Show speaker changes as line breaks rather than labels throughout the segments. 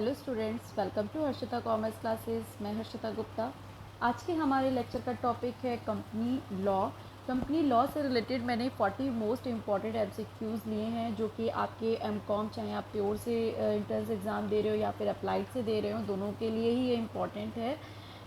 Hello students, welcome to Harshita commerce classes. मैं हर्षिता गुप्ता। आज के हमारे लेक्चर का टॉपिक है कंपनी लॉ। कंपनी लॉ से रिलेटेड मैंने 40 मोस्ट इम्पॉर्टेंट एमसीक्यूज़ लिए हैं जो कि आपके एमकॉम, चाहे आप प्योर से इंट्रेंस एग्ज़ाम दे रहे हो या फिर अप्लाइड से दे रहे हो, दोनों के लिए ही ये इम्पॉर्टेंट है।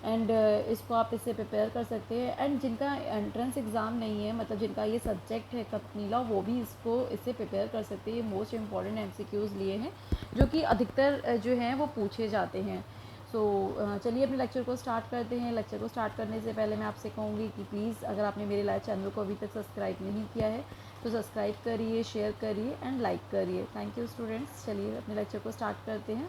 एंड इसको आप इससे प्रिपेयर कर सकते हैं। एंड जिनका एंट्रेंस एग्ज़ाम नहीं है, मतलब जिनका ये सब्जेक्ट है कंपनी लॉ, वो भी इससे प्रिपेयर कर सकते हैं। ये मोस्ट इम्पॉर्टेंट एमसीक्यूज़ लिए हैं जो कि अधिकतर जो हैं वो पूछे जाते हैं। चलिए अपने लेक्चर को स्टार्ट करते हैं। लेक्चर को स्टार्ट करने से पहले मैं आपसे कहूँगी कि प्लीज़ अगर आपने मेरे लाइव चैनल को अभी तक सब्सक्राइब नहीं किया है तो सब्सक्राइब करिए, शेयर करिए एंड लाइक करिए। Thank you students. चलिए अपने लेक्चर को स्टार्ट करते हैं।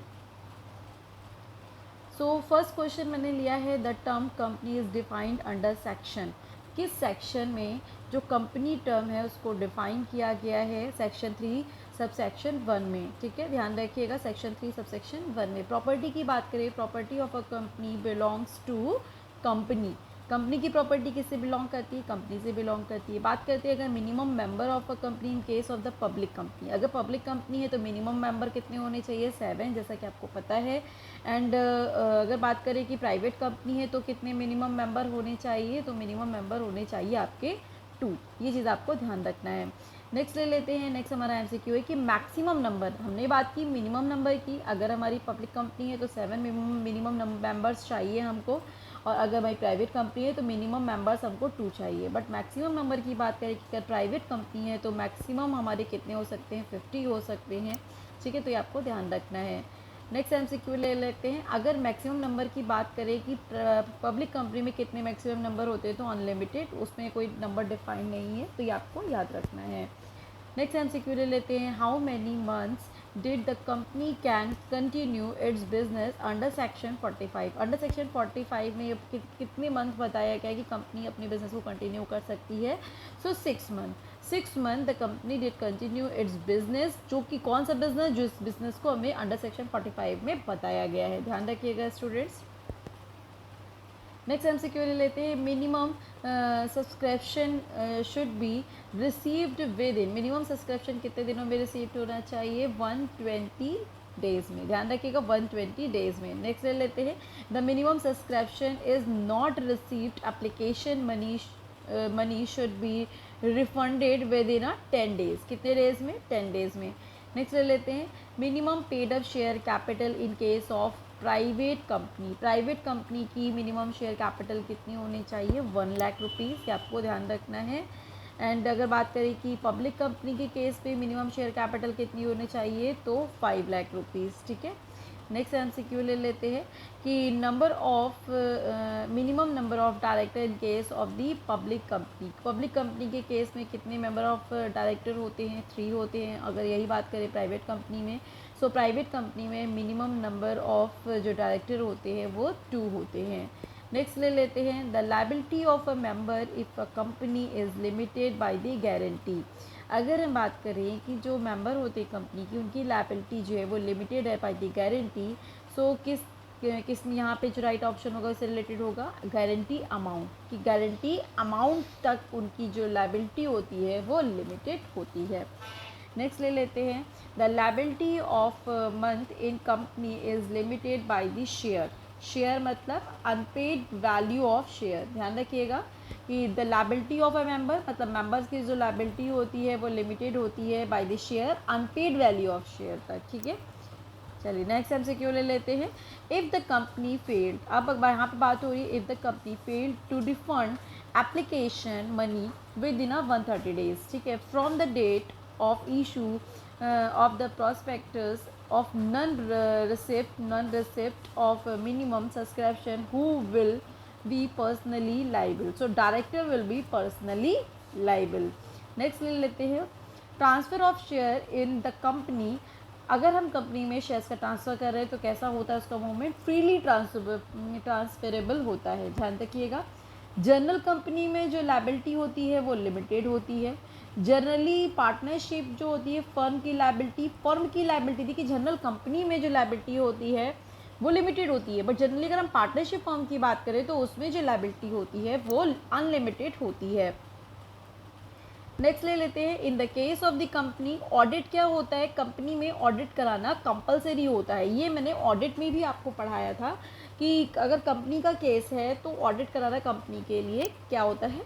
फर्स्ट क्वेश्चन मैंने लिया है, the term company is defined under section. किस सेक्शन में जो कंपनी टर्म है उसको डिफाइन किया गया है? सेक्शन 3 सबसेक्शन 1 में। ठीक है, ध्यान रखिएगा, सेक्शन 3 सबसेक्शन 1 में। प्रॉपर्टी की बात करें, property of a company belongs to company. Company की प्रॉपर्टी किससे बिलोंग करती है? कंपनी से बिलोंग करती है। बात करते हैं अगर minimum member of a company in case of the public company. अगर पब्लिक कंपनी है तो मिनिमम मेंबर कितने होने चाहिए? 7, जैसा कि आपको पता है। एंड अगर बात करें कि प्राइवेट कंपनी है तो कितने मिनिमम मेंबर होने चाहिए? तो मिनिमम मेंबर होने चाहिए आपके 2। ये चीज़ आपको ध्यान रखना है। नेक्स्ट ले लेते हैं। नेक्स्ट हमारा एमसीक्यू है कि मैक्सिमम नंबर, हमने बात की मिनिमम नंबर की। अगर हमारी पब्लिक कंपनी है तो 7 मिनिमम मेंबर्स चाहिए हमको, और अगर हमारी प्राइवेट कंपनी है तो मिनिमम मेंबर्स हमको 2 चाहिए। बट मैक्सिमम नंबर की बात करें कि अगर प्राइवेट कंपनी है तो मैक्सिमम हमारे कितने हो सकते हैं? 50 हो सकते हैं। ठीक है, तो ये आपको ध्यान रखना है। नेक्स्ट एमसीक्यू ले लेते हैं। अगर मैक्सिमम नंबर की बात करें कि पब्लिक कंपनी में कितने मैक्सिमम नंबर होते हैं, तो अनलिमिटेड, उसमें कोई नंबर डिफाइन नहीं है, तो ये आपको याद रखना है। नेक्स्ट एमसीक्यू ले लेते हैं। How many months did the company can continue its business under section 45। Under section 45 में कितने मंथ बताया गया है कि कंपनी अपने बिजनेस को कंटिन्यू कर सकती है? 6 month. 6 month the company did continue its business, जो कि कौन सा बिजनेस? जो इस बिजनेस को हमें अंडर सेक्शन 45 में बताया गया है। ध्यान रखिएगा स्टूडेंट्स। नेक्स्ट एमसीक्यू ले लेते हैं। Minimum subscription should be received with in. Minimum subscription कितने दिनों में रिसीव्ड होना चाहिए? 120 डेज़ में। ध्यान रखिएगा, 120 डेज़ में। नेक्स्ट ले लेते हैं। The minimum subscription is not received application money should be refunded with in 10 days. कितने डेज़ में? 10 डेज़ में। नेक्स्ट ले लेते हैं। Minimum paid up share capital in case of private company. Private company की मिनिमम शेयर कैपिटल कितनी होनी चाहिए? 1 लाख रुपीज़। ये आपको ध्यान रखना है। एंड अगर बात करें कि पब्लिक कंपनी के केस पे मिनिमम शेयर कैपिटल कितनी होनी चाहिए, तो 5 लाख रुपीज़। ठीक है। नेक्स्ट एमसीक्यू ले लेते हैं कि number of minimum number of director in case of the public company. Public company के केस में कितने मेंबर ऑफ डायरेक्टर होते हैं? 3 होते हैं। अगर यही बात करें प्राइवेट कंपनी में, प्राइवेट कंपनी में मिनिमम नंबर ऑफ जो डायरेक्टर होते हैं वो 2 होते हैं। नेक्स्ट ले लेते हैं। The liability of a member if a company is limited by the guarantee. अगर हम बात करें कि जो मेंबर होते हैं कंपनी की, उनकी लायबिलिटी जो है वो लिमिटेड है बाय द गारंटी, किस यहाँ पे जो राइट ऑप्शन होगा उससे रिलेटेड होगा गारंटी अमाउंट, कि गारंटी अमाउंट तक उनकी जो लायबिलिटी होती है वो लिमिटेड होती है। नेक्स्ट ले लेते हैं। The liability of month in company is limited by the share. Share मतलब अनपेड वैल्यू ऑफ शेयर। ध्यान रखिएगा कि the liability of a member, मतलब मेंबर्स की जो लायबिलिटी होती है वो लिमिटेड होती है by the share, unpaid value of share तक। ठीक है, चलिए नेक्स्ट एमसीक्यू ले लेते हैं। इफ़ द कंपनी फेल्ड, अब यहाँ पे बात हो रही है, if the company failed to refund application money within 130 days. ठीक है, from the date of issue of the prospectus of non-receipt of minimum subscription, who will be personally liable? So director will be personally liable. Next ले लेते हैं। Transfer of share in the company. अगर हम company में shares का transfer कर रहे हैं तो कैसा होता है उसका मूवमेंट? फ्रीली ट्रांसफरेबल होता है। ध्यान रखिएगा। जनरल कंपनी में जो लायबिलिटी होती है वो लिमिटेड होती है। जनरली पार्टनरशिप जो होती है, फर्म की लायबिलिटी देखिए, जनरल कंपनी में जो लायबिलिटी होती है वो लिमिटेड होती है, बट जनरली अगर हम पार्टनरशिप फर्म की बात करें तो उसमें जो लायबिलिटी होती है वो अनलिमिटेड होती है। नेक्स्ट ले लेते हैं, इन the case of the company, audit क्या होता है, कंपनी में ऑडिट कराना कंपलसरी होता है। ये मैंने ऑडिट में भी आपको पढ़ाया था कि अगर कंपनी का केस है तो ऑडिट कराना कंपनी के लिए क्या होता है,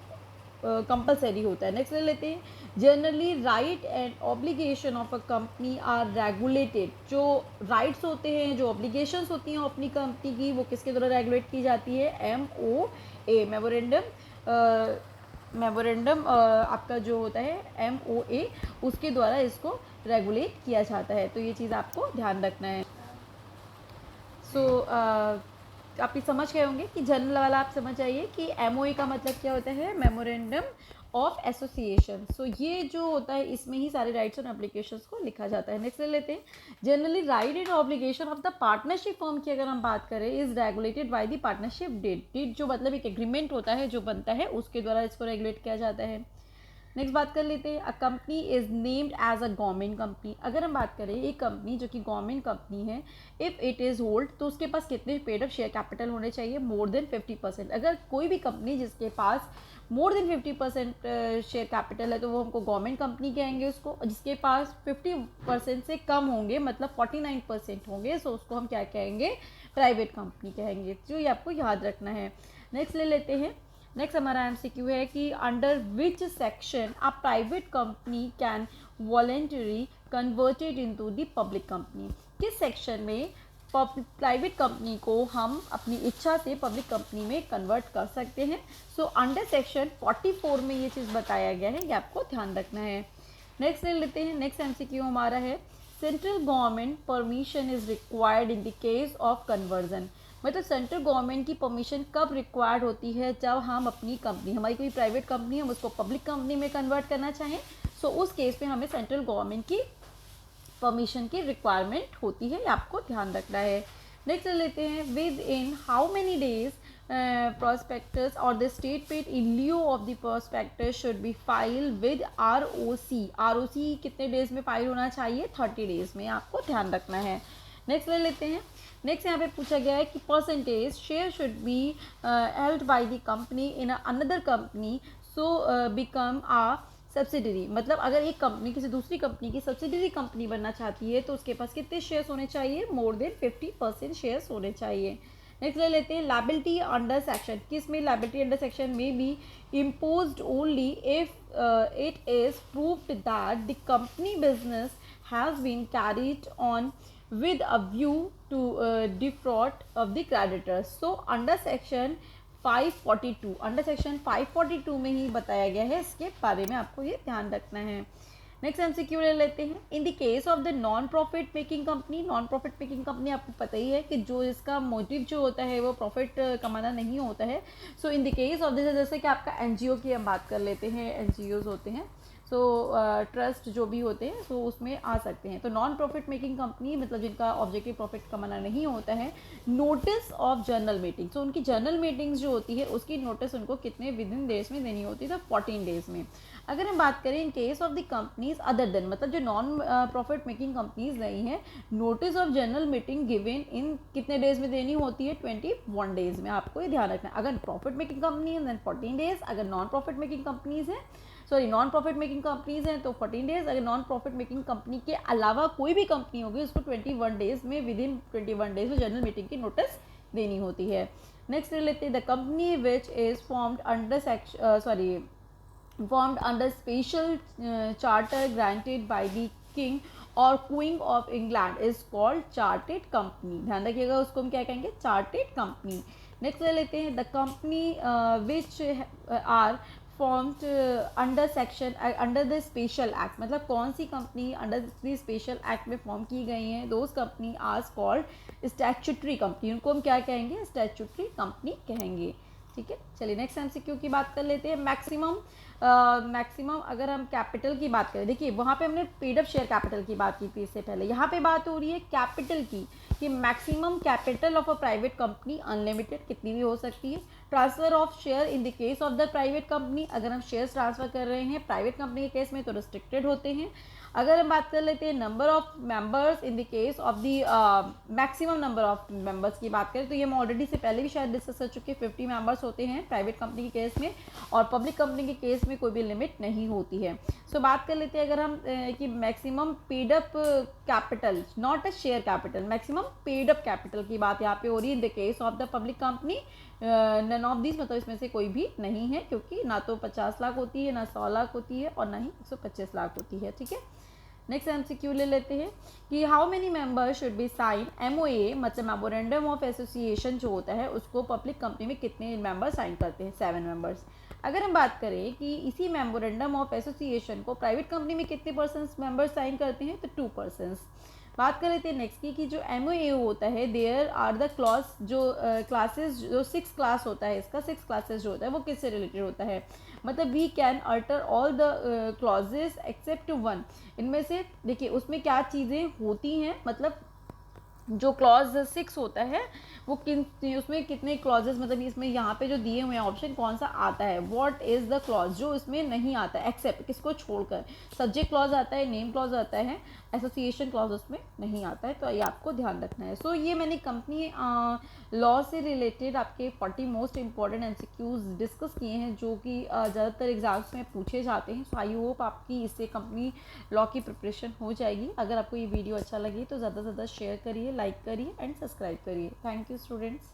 कंपलसरी होता है। नेक्स्ट ले लेते हैं, generally right and obligation of a company are regulated. जो राइट्स होते हैं, जो ऑब्लिगेशंस होती हैं अपनी कंपनी की, वो किसके द्वारा रेगुलेट की जाती है, MOA, मेमोरेंडम आपका जो होता है MOA, उसके द्वारा इसको रेगुलेट किया जाता है। तो ये चीज़ आपको ध्यान रखना है। सो आप ये समझ गए होंगे कि जनरल वाला आप समझ आइए कि MOA का मतलब क्या होता है, मेमोरेंडम ऑफ एसोसिएशन। सो ये जो होता है इसमें ही सारे राइट्स और एप्लीकेशंस को लिखा जाता है। नेक्स्ट ले लेते हैं, generally right and obligation of the partnership firm की अगर हम बात करें, is regulated by the partnership deed जो मतलब एक एग्रीमेंट होता है जो बनता है, उसके द्वारा इसको रेगुलेट किया जाता है। नेक्स्ट बात कर लेते हैं, a company is named as a government company. अगर हम बात करें एक कंपनी जो कि गवर्नमेंट कंपनी है, इफ़ इट इज़ होल्ड, तो उसके पास कितने पेड ऑफ शेयर कैपिटल होने चाहिए, मोर देन 50%। अगर कोई भी कंपनी जिसके पास मोर देन 50% शेयर कैपिटल है तो वो हमको गवर्नमेंट कंपनी कहेंगे उसको। जिसके पास 50% से कम होंगे, मतलब 49% होंगे, सो उसको हम क्या कहेंगे, प्राइवेट कंपनी कहेंगे। जो ये आपको याद रखना है। नेक्स्ट ले लेते हैं, नेक्स्ट हमारा MCQ है कि under which section a private company can voluntary converted into the public company. किस सेक्शन में प्राइवेट कंपनी को हम अपनी इच्छा से पब्लिक कंपनी में कन्वर्ट कर सकते हैं। सो अंडर सेक्शन 44 में ये चीज़ बताया गया है, ये आपको ध्यान रखना है। नेक्स्ट ले लेते हैं, नेक्स्ट MCQ हमारा है, central government permission is required in the case of conversion. मतलब सेंट्रल गवर्नमेंट की परमिशन कब रिक्वायर्ड होती है, जब हम अपनी कंपनी, हमारी कोई प्राइवेट कंपनी है, हम उसको पब्लिक कंपनी में कन्वर्ट करना चाहें, सो उस केस में हमें सेंट्रल गवर्नमेंट की परमिशन की रिक्वायरमेंट होती है, आपको ध्यान रखना है। नेक्स्ट लेते हैं, with in how many days prospectus or the state paid in lieu of the prospectus should be filed with ROC कितने डेज में फाइल होना चाहिए, 30 डेज में, आपको ध्यान रखना है। नेक्स्ट ले लेते हैं, नेक्स्ट यहाँ पे पूछा गया है कि percentage share should be held by the company in another company so become a subsidiary. मतलब अगर एक कंपनी किसी दूसरी कंपनी की सब्सिडरी कंपनी बनना चाहती है तो उसके पास कितने शेयर्स होने चाहिए, मोर देन 50% शेयर्स होने चाहिए। नेक्स्ट ले लेते हैं, लायबिलिटी अंडर सेक्शन, किस में लायबिलिटी अंडर सेक्शन में भी imposed only if it is proved that the company business has been carried on with a view to defraud of the creditors. So under section 542, under section 542 में ही बताया गया है, इसके बारे में आपको ये ध्यान रखना है। नेक्स्ट MCQ ले लेते हैं, इन the case of the non profit making company. Non profit making company आपको पता ही है कि जो इसका मोटिव जो होता है वो प्रॉफिट कमाना नहीं होता है। So in the case of this, जैसे कि आपका NGO की हम बात कर लेते हैं, NGOs होते हैं, सो ट्रस्ट जो भी होते हैं, सो उसमें आ सकते हैं। तो नॉन प्रॉफिट मेकिंग कंपनी मतलब जिनका ऑब्जेक्टिव प्रॉफिट कमाना नहीं होता है, नोटिस ऑफ जर्नल मीटिंग, सो उनकी जर्नल मीटिंग्स जो होती है उसकी नोटिस उनको कितने विद इन डेज में देनी होती है, तो 14 डेज में। अगर हम बात करें in case of the companies other than, मतलब जो नॉन प्रॉफिट मेकिंग कंपनीज नहीं है, notice of journal meeting given in कितने डेज में देनी होती है, 21 डेज में, आपको ये ध्यान रखना है। अगर प्रॉफिट मेकिंग कंपनी है देन 14 डेज, अगर नॉन प्रॉफिट मेकिंग कंपनीज है, sorry non profit making companies हैं तो 14 डेज, अगर नॉन प्रॉफिट मेकिंग कंपनी के अलावा कोई भी कंपनी होगी उसको 21 डेज में, विद इन 21 डेज में जनरल मीटिंग की नोटिस देनी होती है। नेक्स्ट लेते हैं, the company which is formed under special charter granted by the king और queen of England is called chartered company. ध्यान रखिएगा, उसको हम क्या कहेंगे, चार्टेड कंपनी। नेक्स्ट ले लेते हैं, the company which are formed under the special act, मतलब कौन सी company under the special act में फॉर्म की गई हैं, those company are called statutory company, उनको हम क्या कहेंगे, स्टैट्यूटरी कंपनी कहेंगे। ठीक है, चलिए नेक्स्ट MCQ की बात कर लेते हैं। मैक्सिमम अगर हम कैपिटल की बात करें, देखिए वहाँ पे हमने पेड अप शेयर कैपिटल की बात की थी इससे पहले, यहाँ पे बात हो रही है कैपिटल की, कि maximum capital of a private company unlimited कितनी भी हो सकती है, transfer of share in the case of the private company, अगर हम शेयर्स ट्रांसफ़र कर रहे हैं प्राइवेट कंपनी के केस में तो रिस्ट्रिक्टेड होते हैं। अगर हम बात कर लेते हैं number of members in the case of the maximum number of members की बात करें तो ये हम ऑलरेडी से पहले भी शायद डिस्कस कर चुके हैं, 50 मेंबर्स होते हैं प्राइवेट कंपनी के केस में, और पब्लिक कंपनी के केस में कोई भी लिमिट नहीं होती है। सो बात कर लेते हैं अगर हम कि maximum paid up capital, not a share capital, maximum paid up capital की बात यहाँ पे हो रही है in the case of the public company. None of this, मतलब इसमें से कोई भी नहीं है, क्योंकि ना तो 50 लाख होती है, ना 100 लाख होती है, और ना ही 125 लाख होती है। ठीक है, नेक्स्ट MCQ ले लेते हैं कि how many members should be sign MOA, मतलब मेमोरेंडम ऑफ एसोसिएशन जो होता है उसको पब्लिक कंपनी में कितने मेंबर साइन करते हैं, 7 मेंबर्स। अगर हम बात करें कि इसी मेमोरेंडम ऑफ एसोसिएशन को प्राइवेट कंपनी में कितने पर्सन्स मेंबर साइन करते हैं, तो 2 पर्सन्स। बात कर लेते हैं नेक्स्ट की कि जो MOA होता है, देयर आर द क्लॉज, जो क्लासेस, जो 6 क्लास होता है इसका, 6 क्लासेस जो होता है वो किससे रिलेटेड होता है, मतलब we can alter all the clauses except 1। इनमें से देखिए उसमें क्या चीज़ें होती हैं, मतलब जो क्लॉज 6 होता है वो किन, उसमें कितने क्लॉजेस, मतलब इसमें यहाँ पे जो दिए हुए हैं ऑप्शन कौन सा आता है, व्हाट इज़ द क्लॉज, जो इसमें नहीं आता है एक्सेप्ट किसको छोड़कर, सब्जेक्ट क्लॉज आता है, नेम क्लॉज आता है, एसोसिएशन क्लॉज उसमें नहीं आता है, तो ये आपको ध्यान रखना है। सो ये मैंने कंपनी लॉ से रिलेटेड आपके 40 मोस्ट इंपॉर्टेंट MCQs डिस्कस किए हैं जो कि ज़्यादातर एग्जाम्स में पूछे जाते हैं। सो आई होप आपकी इससे कंपनी लॉ की प्रिपरेशन हो जाएगी। अगर आपको ये वीडियो अच्छा लगे तो ज़्यादा से ज़्यादा शेयर करिए, लाइक करिए एंड सब्सक्राइब करिए। Thank you students.